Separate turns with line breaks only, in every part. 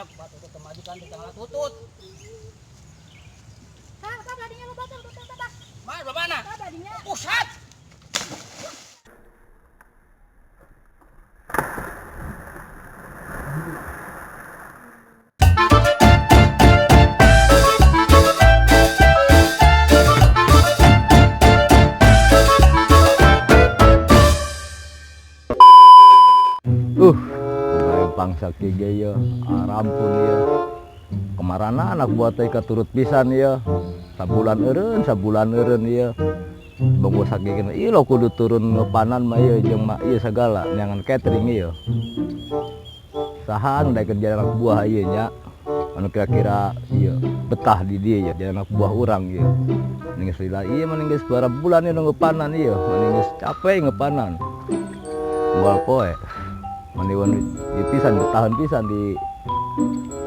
goblok batu tutut majikan di tengah tutut.
Hah, apa badinya lo batu tutut apa?
Mana babana?
Apa badinya?
Pusat.
Bangsa kege ya, rampun ya. Kemarana anak buat ikat turut pisan ya. Sabulan eureun ya. Bangsa sakege ieu lo kudu turun ngepanan mah ya jeung mah ieu sagala nyangan catering ya. Sahan da kerja anak buah ieu nya. Anu kira-kira ieu betah di dieu ya, jadi anak buah urang ya. Mending lila ieu mending geus beberapa bulan ieu ngepanan ieu, mending geus capek ngepanan. Moal poe. Maniwan di pisan bertahan pisan di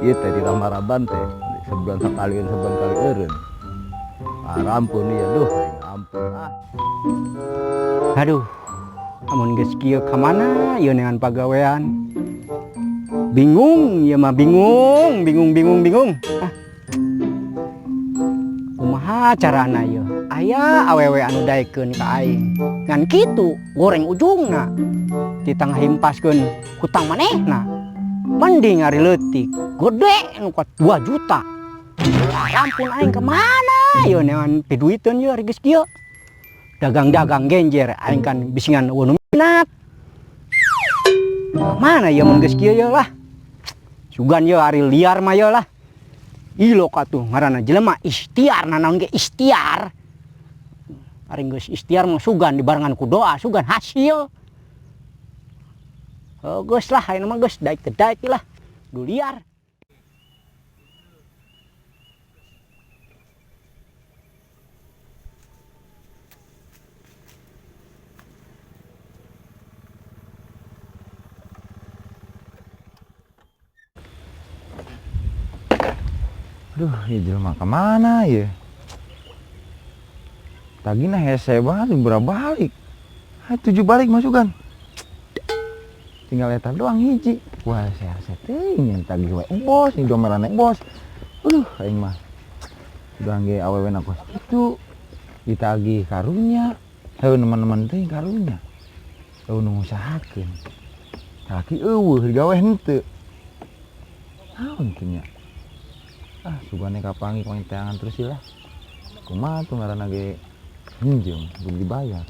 ieu teh di Ramaraban teh sebulan sekali eureun. Rampun ieu duh ampun ah.
Aduh, amun geus kieu ka mana ieu neangan pagawean. Bingung, ieu mah bingung. Ah. Kumaha carana ieu? Aya awewe anu daekeun ka aing. Ngan kitu goreng ujungna. Ditengah himpaskeun hutang manehna. Mending ari leutik gede nu kuat 2 juta. Ampun aing kemana ieu neangan piduiteun ieu ari geus kieu. Dagang-dagang genjer aing kan bisingan eueuh nu minat. Mana ieu mun geus kieu ieu lah. Sugan ieu ari liar mah ieu lah. Ilo katuh ngaranna jelema ikhtiar naon ge ikhtiar. Ari geus ikhtiar mah sugan dibarengan ku doa, sugan hasil. Oh, geus lah ayeuna mah geus daek teh daek lah. Du liar.
Aduh, ieu jelema ka mana ya? Tagina hese banget berapa balik. 7 balik masukan. Tinggal eta doang hiji. Wah, saya teh nyen tagih we bos, ini domerana bos. Aing mah udah ge awewe na kos kitu. Ditagih karunya. Heuh teman-teman teh karunya. Eueuh nu ngusahakeun. Laki eueuh digawe henteu. Naon teh nya? Ah, sugane kapangi panginteangan terus lah. Kumaha tuh ngaranna ge hinjeung belum dibayar.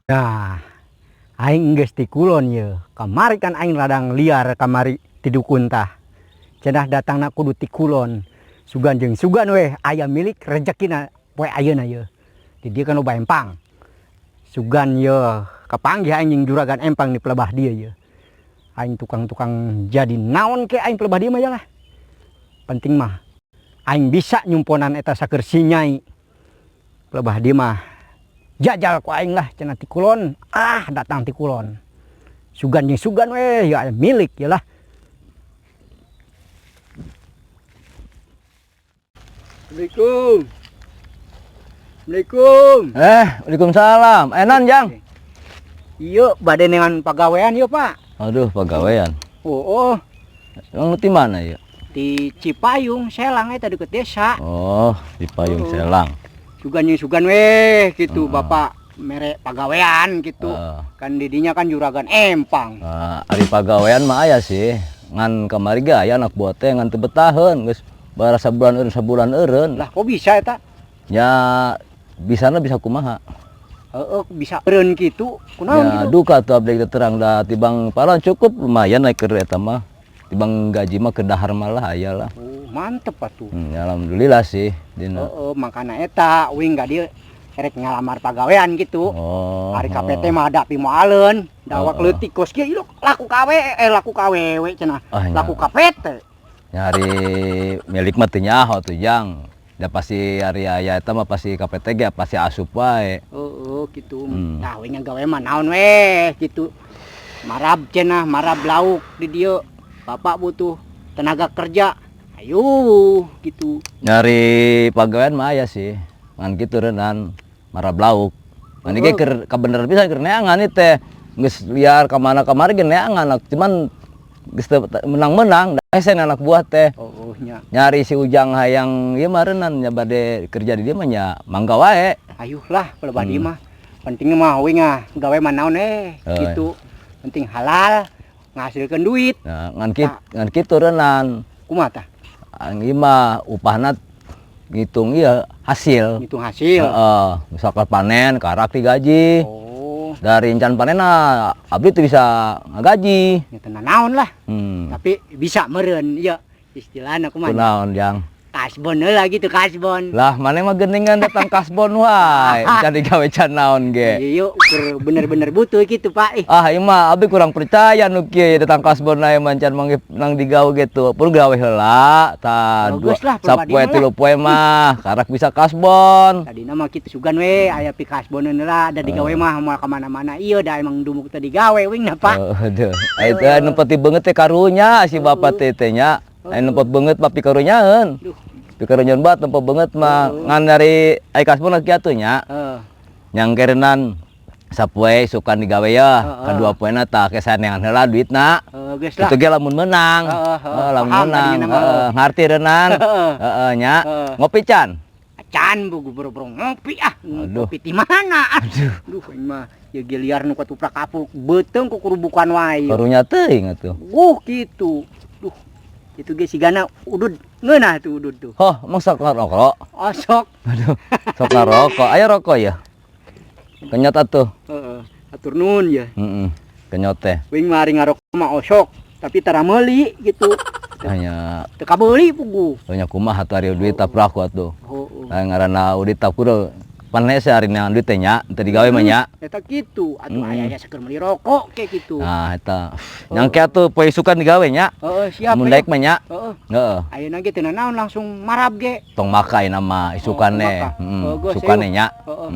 Dah, aing geus ti kulon ye. Kamari kan aing radang liar kamari ti dukun tah. Cenah datangna kudu ti kulon. Sugan jeung sugan we aya milik rezekina poe ayeuna ye. Di dieu kan loba empang. Sugan ye kapanggih aing jeung juragan empang di pelebah dieu ye. Aing tukang-tukang jadi naon ke aing pelebah dieu mah lah. Penting mah aing bisa nyumponan eta saker si nyai. Pelebah dieu mah jajal ku aing lah cenah ti kulon. Ah, datang ti kulon. Sugan jeung sugan we ya milik ya lah. Assalamualaikum. Assalamualaikum.
Waalaikumsalam. Enan, Jang.
Iya, bade dengan pagawean yuk, Pak.
Aduh, pagawean.
Oh.
Emang di mana ya?
Di Cipayung, Selang eta deket desa.
Oh, di Payung Selang.
Sugan we gitu, Bapak mere pagawean gitu. Kan didinya kan juragan empang.
Ari pagawean mah aya sih. Ngan kamari ge aya anak buah teh ngan teu betaheun geus bara sabulan eureun.
Lah kok bisa eta?
Ya bisana bisa kumaha?
Bisa eureun kitu. Kunaon
ya,
gitu?
duka tuh abdi terang da tibang palan cukup lumayan naik ke eta mah. Tibang gaji mah kedahar malah aya lah.
Oh, mantep atuh.
Ya, alhamdulillah sih dina.
Makana eta uing gak dia erek ngalamar pagawean gitu. Hari KPT mah ada pi moaleun, dawak leutik kos kieu laku kawewe cenah. Laku KPT.
Nyari milik mah teu nyaho tuh, Jang. Da pasti ari aya eta mah pasti KPT ge pasti asup wae.
Gitu. Tah we ngagawe mah naon we gitu. Marab cenah, marab lauk di dieu. Bapak butuh tenaga kerja. Ayo gitu.
Nyari pagawean mah aya sih. Ngan kitu reunan marab lauk. Mani ge keur kabener pisan keur neangan ieu teh.
geus liar kemana-kemana gini anak cuman geus menang-menang esen anak buah teh
Oh nya.
nyari si Ujang hayang ieu marenan nya bade kerja di dieu mah nya mangga wae.
Ayuh lah kalau badi mah. Pentingnya mah we ngah gawe manaon
Euy.
gitu. Penting halal ngasilkeun duit.
Nah, ngan kitu reunan.
Kumaha tah?
Ieu mah upahna ngitung ieu hasil.
Hitung hasil.
Heeh, misalkan panen karak digaji.
Oh,
Dari encan panenna abdi teu bisa ngagaji.
nya teu naon lah.
Hmm.
Tapi bisa meureun ieu istilahna kumaha?
Kunaon Jang?
Kasbon heula gitu kasbon.
Lah maneh mah geuningan datang kasbon wae. Encan digawe can naon ge.
Iya, keur bener-bener butuh gitu, Pak.
Ah ieu mah abdi kurang percaya nu kieu datang kasbon aya mancan nang digawe gitu. Pun gawe heula tah
Bagus lah,
sapoe
pribadi mah
3 poe mah karak bisa kasbon.
Tadina mah kitu sugan we aya pi kasboneun heula da digawe mah moal ka mana-mana ieu da emang dumuk teh digawe wingna, Pak.
Aduh. Eta nempeti beungeut teh karunya si bapak teh teh nya. Aya nempet beungeut mah pikarunyaeun. Pikarunyaeun bat nempet beungeut mah ngan dari ai kasbon kieu atuh nya.
Heeh.
Nyangkerenan sapoe sukan digawe ya. Kadua poena tah kesaneangan heula duitna.
Geus lah.
Itu ge lamun menang. Lamun
Paham
menang.
tadina mah.
Ngarti reunan. Heeh nya. Ngopi can.
Can bugu boro-boro ngopi
Aduh.
Ngopi di mana? Aduh, ini mah ya ge liar nu katuprak kapuk beuteung ku kurubukan wae.
Karunya teuing atuh.
Gitu. Duh. Itu ge sigana udud ngeunah tuh udud tuh.
Hoh, emang sok ngarokok?
Osok.
Aduh, sok ngarokok. Aya rokok ya? Kenyot atuh.
Heeh. Atur nuhun ya.
Heeh. Kenyot teh.
Wing mari ngarokok mah osok, tapi tara meuli gitu.
Hanya
Teu kabeuli pugu.
banyak kumaha atuh ari duit tapraku atuh.
Heuh.
Aya ngaranna udit tapuro. Paneh sehari nang duit teh nya, teu digawe mah nya.
Eta kitu, atuh aya saker meuli rokok kayak gitu.
Nah, eta. Nyangke atuh poe sukan digawe nya.
Heeh, siap.
Mun daek mah nya.
Heeh.
Heeh.
Ayeuna ge teu naon langsung marab ge.
Tong makai nama isukane.
maka. Bagus,
Sukane
ayo.
nya.
Heeh.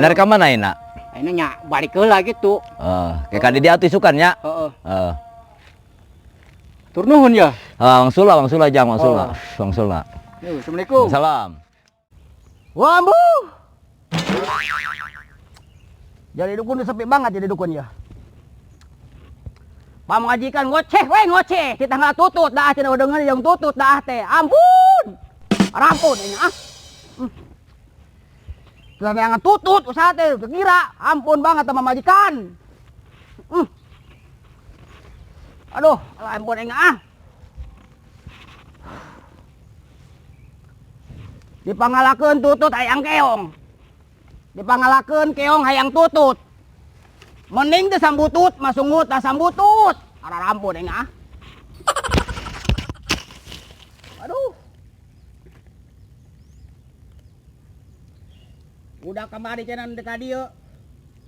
Enak ka mana ina?
Ayeuna nya balik heula gitu.
Kayak kadi dia atuh isukan nya.
Heeh.
Heeh.
Tur nuhun ya.
Wangsula Jang, wangsula. Wangsula.
Yo, Assalamualaikum.
Salam.
Wah, Bu. Jadi dukun sepi banget jadi dukun ya. Pamajikan ngoceh we ngoceh, kita nggak tutut dah cenah udah yang tutut dah teh. Ampun. Rampun ini ah. Sudah yang tutut usaha teh kira. Ampun banget sama majikan. Aduh, ampun ini ah. Dipangalakeun tutut hayang keong. Dipangalakeun keong hayang tutut. Mending teh sambutut, masungut tah sambutut. Ara rampun ini ah. Aduh. Udah kemari cenah dek dieu.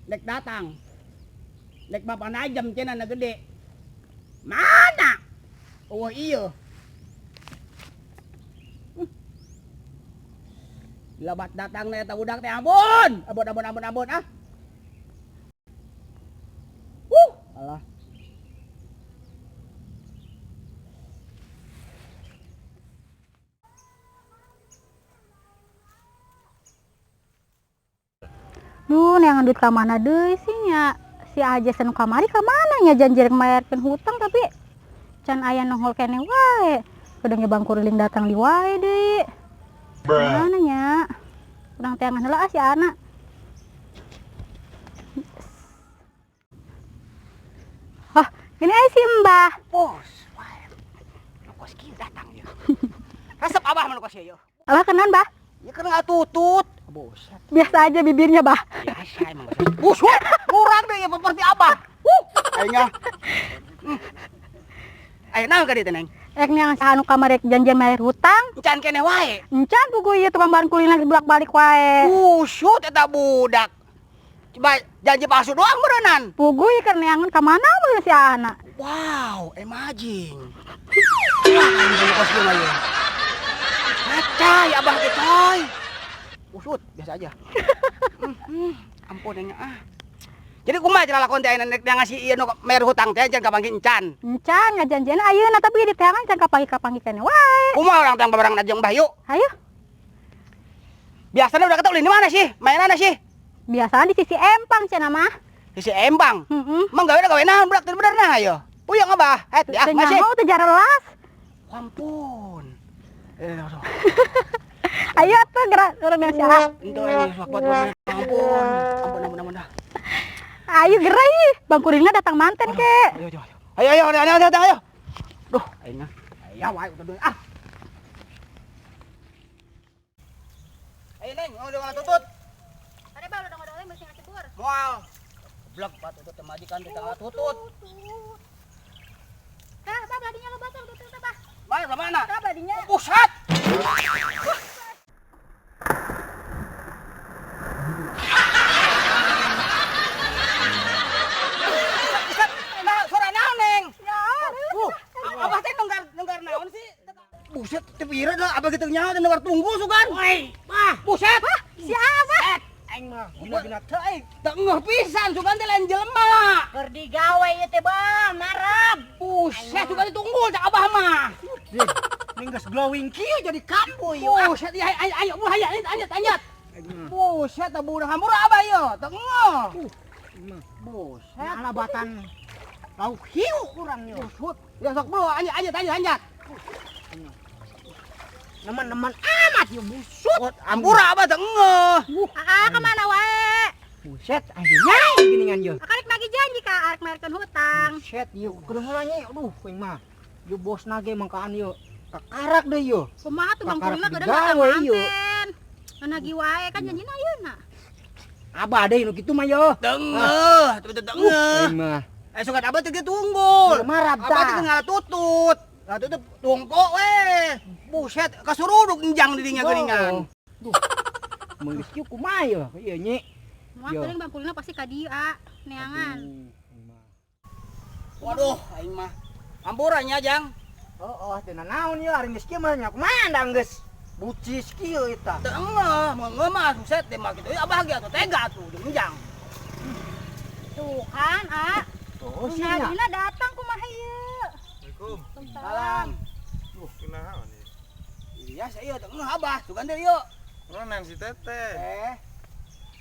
Dek datang. Dek bapak najem cenah na gede. Mana? Oh iya. Lebat datang na eta budak teh ampun. Ampun ah. Alah.
Duh, neangan duit ka mana deui sih nya? Si Aja senu kamari ka mana nya janji rek mayarkeun hutang tapi can aya nongol kene wae. Kedeng Bang Kuriling datang di wae deui. Mana nya? Urang teh angan heula si anak. Hah, ini aya si Mbah.
Bos, wae. Lokos kieu datang ya. Resep abah mah lokos ieu.
Abah kenan, Bah?
Ya kan nggak tutut. Bos.
Biasa aja bibirnya, Bah.
Biasa emang. Bos, kurang deh ya seperti abah. Aingnya. Ayo naon ka dieu teh, Neng?
Ek neangan anu kamari janjian mayar hutang.
Encan kene wae.
Encan pugu ieu tukang bahan kuliner bolak-balik wae.
Usut eta budak. Coba janji palsu doang berenan.
Pugu ieu keur neangan ka mana meureun si anak.
Wow, amazing. Wah, kan di kos ieu mah ieu. Acay, abah teh coy. Usut, biasa aja. Ampun nya ah. Jadi kumaha cara lakon teh nek dia ngasih ieu nu mer hutang teh jangan kapanggih encan.
Encan ngajanjian ayeuna tapi di teangan can kapanggih kene wae.
Kumaha urang teh babarang najeng Mbah yuk.
Hayu,
Biasanya udah ketemu di mana sih? Mainanna sih?
biasanya di sisi empang cenah mah.
Si embang.
Heeh.
Emang gawe naon berak bener nah ayo. Puyeng abah. Ya
Teu
masih.
nyaho teu jarelas.
Ampun. Aduh.
Ayo atuh gerak urang yang sia.
Itu ini buat ampun. Ampun.
Ayo gerak ih. Bang Kuringna datang manten ke.
Ayo. Duh, aing mah. Ayo wae udah dulu. Ayo Neng, udah tutut.
Ada bang udah ngodolnya masih ngasih bur.
Moal. Blok pat tutut majikan di tengah tutut.
Tah, bang ladinya lo baca tutut apa?
Mana mana?
Tah ladinya.
Pusat. Nah, suara naon Neng?
Ya.
Abah teh nenggar naon sih? Buset, teu pira dah abah gitu nyaho teh nenggar tunggu sugan. Woi, mah, buset.
Si Abah.
Aing mah gina-gina teh. Teu ngeuh pisan sugan teh lain jelema.
Keur digawe ieu teh bang, marab.
Buset, sugan ditunggu cak abah mah.
Ning geus glowing kieu jadi kambuh
Buset, ayo mulai anyat. Buset, teu budak hampura abah ieu, teu ngeuh. Buset,
alabatan lauk hiu urang yo.
Buset. Ya sok bro, anyat.
Neman-neman amat yo busut.
Hampura abah teu ngeuh.
Kemana wae?
Buset, anjingnya geningan yo.
Akarek bagi janji ka arek maerkeun hutang.
Buset yo, kedengarannya aduh kuing mah. Yo bos nage mangkaan yo. Kakarak deh yo.
Kumaha tuh Bang
Pakarep
Kuringna kadang
digawe,
datang
ieu.
manten. Nagih wae kan janjina ayeuna.
Abah deh nu kitu mah yo.
Teu ngeuh, teu ngeuh.
Kuing mah.
Sugan abah teh tunggul.
Marab
Abah teh
tah.
ngalah tutut. Nah, tutut tungko we. Buset, kasuruduk injang di dinya geuningan.
Duh. Meunggeus kieu kumaha yo? Ieu nyi.
Moal
Yo.
teuing Bang Kuringna pasti ka dieu neangan.
Waduh, aing mah. Hampura nya, Jang.
Oh, teu naon yo ari geus kieu mah nya kumaha da geus bucis kieu eta.
Teu ngeuh, ngeuh mah buset teh mah kitu. Abah ge atuh tega tuh injang.
Tuh kan,
Oh, sia nya.
Nadina datang kumaha ieu?
Assalamualaikum.
Salam.
Kunaon ieu?
Iya, saya teu ngeuh abah, sugan deui yuk.
Ronan si Teteh.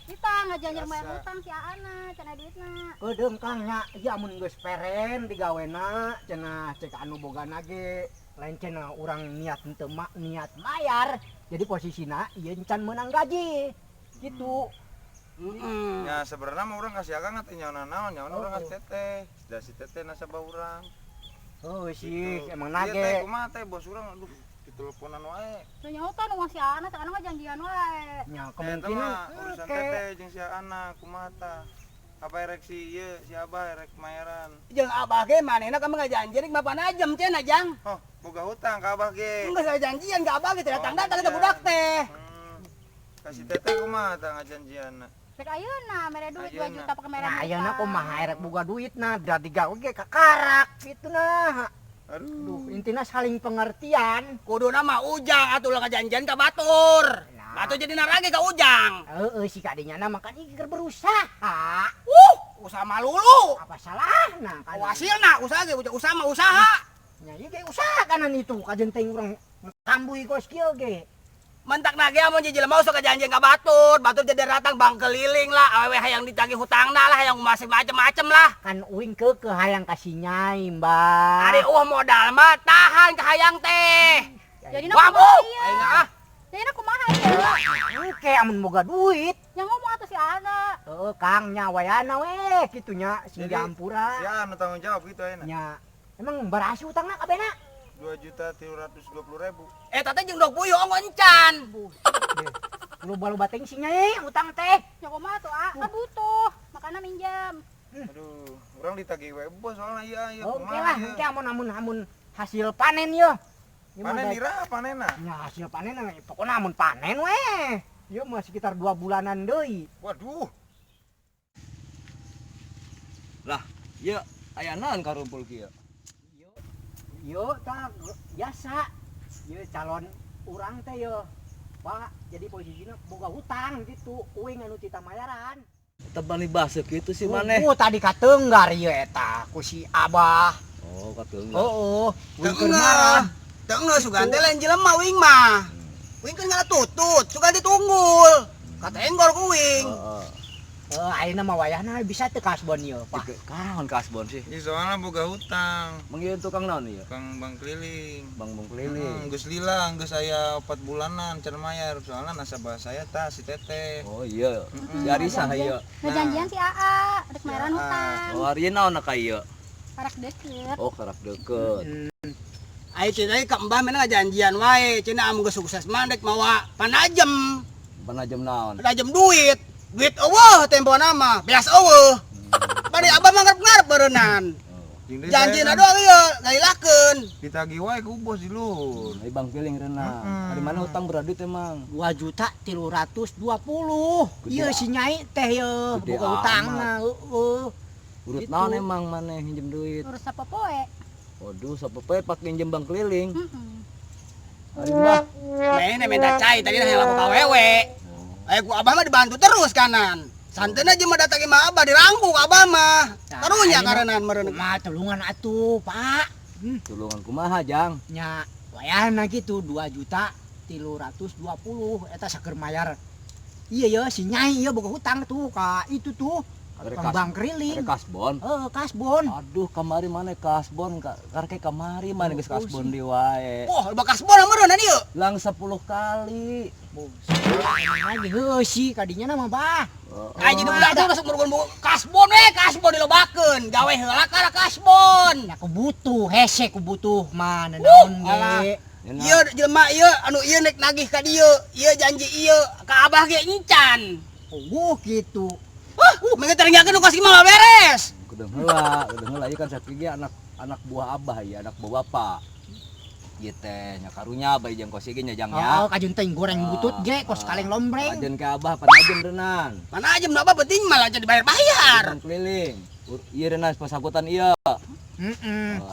Kita ngajanjir bayar hutang si Aana, cenah duitna.
Kedeung Kang nya, ieu amun geus peren digawena cenah cek anu bogana ge lain cenah urang niat henteu niat mayar. Jadi posisina ieu encan meunang gaji. Gitu.
Ya sebenarnya mah urang kasih akang teh nyaona naon, nyaona urang kasih Teteh. Da si Teteh nasabah urang.
Oh sih, emang
Ieu teh
nage.
kumaha teh bos urang aduh diteleponan wae.
Teu nyaho tah nu si Aana, teh Aana mah janjian wae.
Nya
Eta
kemungkinan
mah urusan
oke.
Teteh jeung si anak kumaha tah. Apa erek si ieu si Abah erek mayaran.
Jeung abah ge manehna ka ngajanjir mah panajem cenah, Jang.
Oh, boga hutang ka Abah ge.
Geus aya janjian ka abah ge teh datang-datang ka budak teh.
Kasih Teteh kumaha tah ngajanjianna.
Rek ayeuna mere duit 2
Ayeuna.
juta pakemeran.
Nah, ayeuna kumaha erek boga duitna da digawe ge kakarak gitu nah.
Aduh.
Duh, intina saling pengertian.
Kuduna mah ujang atuh lah ngajanjian ka batur.
Nah.
Batur jadi narage ka ujang.
Si kadinya nama kan ieu berusaha.
Usaha malulu.
Apa salahna kan?
Wasilna usaha ge usaha mah usaha.
Nya ieu ge usaha kanan itu kajen teh urang kambuy kos kieu ge.
Mentak nage amun jelema usah kajanjian ka batur. Batur jadi datang bang keliling lah. Awewe hayang ditagih hutangna lah, hayang masih macem-macem lah.
Kan uing ke hayang kasih nyai, Mbak.
Ari modal mah tahan ka hayang teh.
Jadi
Wabu. Aing ah.
Jadi kumaha ieu?
Oke, amun boga duit.
Yang ngomong atuh si Aana.
Kang nya wayana we kitunya sing
Jadi,
diampura.
Si anu tanggung jawab gitu ayeuna.
Nya emang berasi utangna kabehna?
2.320.000.
Tata jeung dog puyuh ngoncan.
Loba-loba teh sing nyai utang teh.
Ya kumaha tuh, kan butuh. Makana minjam.
Aduh, urang ditagih we bos soalna ieu
Oke lah, engke amun hasil panen yo.
Panen dira panenna.
Nya hasil panen pokoknya amun panen we. Yo mah sekitar 2 bulanan deui.
Waduh.
Lah, ieu aya naon karumpul kieu?
Yo tak biasa. Yo calon urang teh yo. Pak, jadi posisinya boga hutang gitu. Uing anu tita mayaran.
Tebani baseuh kitu si maneh.
Tadi kateunggar ieu eta ku si Abah.
Oh, kateung.
Oh, uing keur
Tengah.
marah.
Tengah sugan teh lain jelema wing mah. Wing kan ngalah tutut, sugan ditunggul. Kata enggor ku wing.
Heeh.
Ayeuna mah wayahna bisa teu kasbon ieu, Pak.
Kaon kasbon sih.
Ini soalnya boga hutang.
Manggil tukang naon ieu?
Kang bang keliling.
Bang keliling.
Geus lila, geus aya 4 bulanan can mayar. Soalnya nasabah saya tah si Teteh.
Oh iya. Dari saha ieu?
Ngejanjian si Aa rek mayaran hutang.
Oh ari naon ka ieu?
Parak deket.
Oh karak deket.
Ayo cenah ka Mbah menang janjian wae, cenah am geus sukses mandek mawa panajem.
Panajem naon?
Panajem duit. Duit eueuh tempo nama, beas eueuh. Bari abah mah ngarep-ngarep beureunan. Janjina doang ieu, ngalilakeun.
Ditagih wae ku bos di luhur.
Ai bang keliling renang. Ari mana hutang berapa duit emang?
2.320.000.
Gede
Ieu si Nyai teh ieu
Gede
boga hutangna, heeh.
Urut
Gitu.
naon emang maneh minjem duit?
Urus sapopoe.
Waduh, sapopoe pak minjem bang keliling.
Ari Mbah, main minta cai tadi yang laku kawewe. Ayo ku abah mah dibantu terus kanan. Santeun aja mah datangi mah abah dirangkul abah mah. Karunya karenan meureun.
Kumaha tulungan atuh, Pak.
Tulungan kumaha jang?
Nya wayahna gitu 2.320.000 eta saker mayar. Iya ya si Nyai ya boga hutang tuh ka itu tuh Kang Bang Keriling.
Ada kasbon.
Kasbon.
Aduh, kamari mana kasbon? Karek kamari mana geus kasbon di wae.
Wah, bekas bola meureun ieu.
Lang 10 kali.
Lagi heuh si kadinya nama Bah.
Aji nu budak teh masuk merugun kasbon kasbon dilobakeun. Gawe heula ka kasbon.
Ya kubutuh hese kubutuh mana naon ge.
Ieu jelema ieu anu ieu nek nagih ka dieu, ieu janji ieu ka abah ge encan.
Oh gitu.
Mengge teringakeun nu kasih mah beres.
Kudu heula ieu kan sakieu anak buah abah ya, anak buah bapak. Ieu teh nya karunya bae jeung kosi ge nya jang nya.
Oh kajun teh goreng butut ge kos kaleng lombreng.
Ajeun ke abah panajeun renang.
Mana aja nu abah penting malah jadi bayar-bayar.
Bang keliling. Ieu renang pasabutan ieu.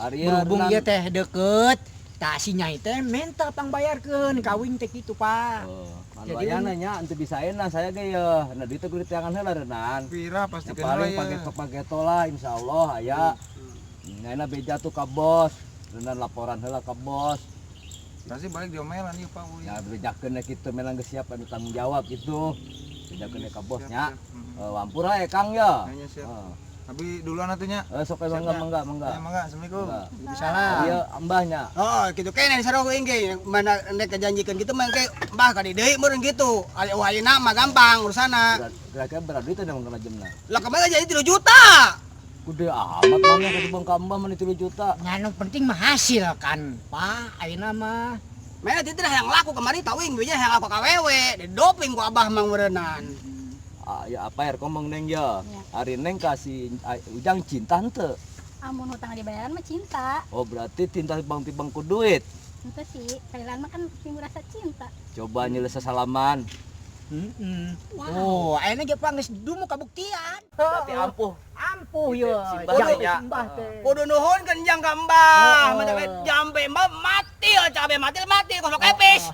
Ari
Berhubung ieu teh deket, tah si Nyai teh minta pangbayarkeun kawin teh kitu, Pak.
Jadi nya ante bisaeuna saya ge ya. Nah ditu kudu tangan heula renang.
Pira pasti
Ya, paling pageto lah insyaallah aya. Ngaina beja tuh ka bos. Renang laporan heula ka bos.
Pasti balik diomelan ieu Pak.
Ya bejakeun kitu melang geus siap anu tanggung jawab gitu. Bejakeun ka bosnya. Wampur ae Kang ya.
Nya siap. Abi duluan atunya.
Sok mangga.
Ya mangga, assalamualaikum.
Bisalah.
Ieu ambahnya.
Oh, kitu kene sarua euing ge mana nek kajanjikeun kitu mah ge Mbah ka di deui meureun kitu. Ali ayeuna mah gampang urusana.
Kira-kira berapa duit teh mun jemna?
Lah kemarin jadi 3 juta.
Gede amat mana ka Bang Kambah mah 3 juta.
Nya nu penting mah hasil kan, Pak. Ayeuna mah
Mana itu yang laku kemarin tawing binya yang laku kawewe, di doping ku abah mang meureunnan.
Ya apa ya ngomong neng ya. Ari neng kasih ujang cinta henteu.
Amun hutang dibayaran mah cinta.
Oh berarti cinta tibang ku duit.
Itu sih, kalian mah kan timbul rasa cinta.
Coba nyelesa salaman.
Oh, ayeuna ge panggeus dumu kabuktian.
Berarti ampuh.
Ampuh ye.
Simbah teh.
Kudu nuhun kenjang ka Mbah, mencapai jambe Mbah mati, cabe mati kosok epis.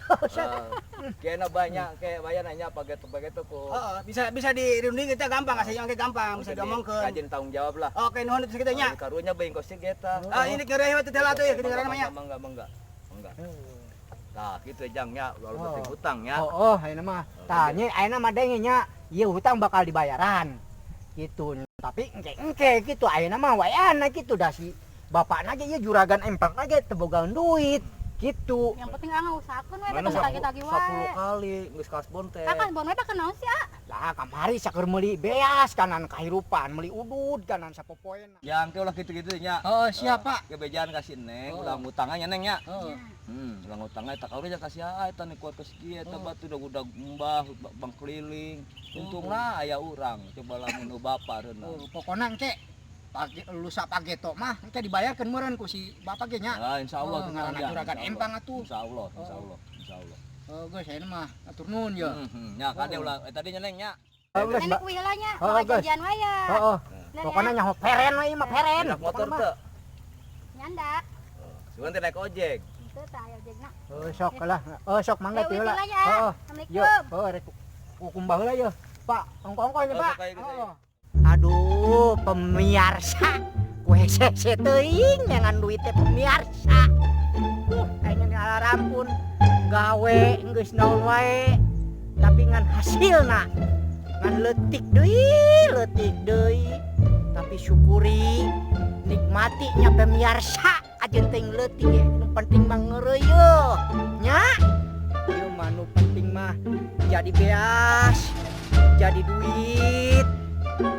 Kena banyak kayak bayar nanya pageto ku.
Bisa dirunding kita gampang, kasih yang gampang, bisa diomongkeun.
Kajin tanggung jawab lah.
Oke, nuhun itu kita nya.
Karunya bae kos geta.
Ini kereh teh lah tuh ya, kita namanya.
Mangga. Nah, gitu jangnya kalau penting hutangnya.
Ayeuna mah. Tah nya ayeuna mah denge nya, ieu hutang bakal dibayaran. Gitu. Tapi engke gitu ayeuna mah wayana gitu dah si bapakna ge ieu juragan empang ge teu bogaan duit. Gitu.
Yang penting anga usahakeun we
Mana
da tagi-tagi
10
wae.
kali geus kasbon teh.
Kan bon we pakai naon sih, A?
Lah kamari saker meuli beas kanan kahirupan, meuli udud kanan sapopoena.
Yang teh ulah gitu-gitu nya.
Oh, siap, Pak.
Kebejaan kasih neng, ulang utangnya neng nya. Ulang utangnya tak karunya kasih eta nih kuat kasih kieu eta batu udah Mbah Bang keliling. Untungna aya urang, coba lamun nu bapa reuna.
Pokona engke lusa pageto mah engke dibayarkeun meureun ku si bapak ge nya.
Nah, insyaallah
ngaranna juragan empang atuh.
Insyaallah.
Geus ayeuna mah atur nuhun ya.
Nya kade ulah tadi nya neng nya.
Nenek wilanya, janjian wae ya.
Heeh. Pokona nyaho peren we mah peren.
Naik motor teu?
Nyanda.
Sugan teh naik ojek.
Teu tah aya ojekna.
Sok lah. Sok mangga teh heula.
Assalamualaikum.
Yo, rek kukumbah heula ye. Pak, ongko-ongko nya, Pak.
Kayak gitu.
Aduh, pemirsa. Kue sese teuing nyangan duit teh pemirsa. Kayaknya alarampun gawe geus naon wae tapi ngan hasilna
ngan letik deui tapi syukuri nikmatinya pemirsa aja teng letik ya. Nu penting mah ngeureuy nya ieu mah nu penting mah jadi beas jadi duit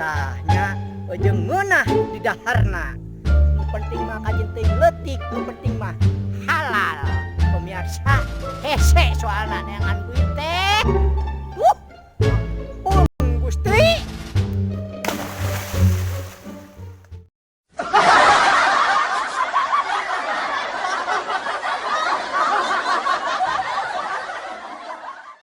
tahnya jeung ngeunah di daharna nu penting mah kajen teng letik nu penting mah halal pemirsa hese soalna neangan duit teh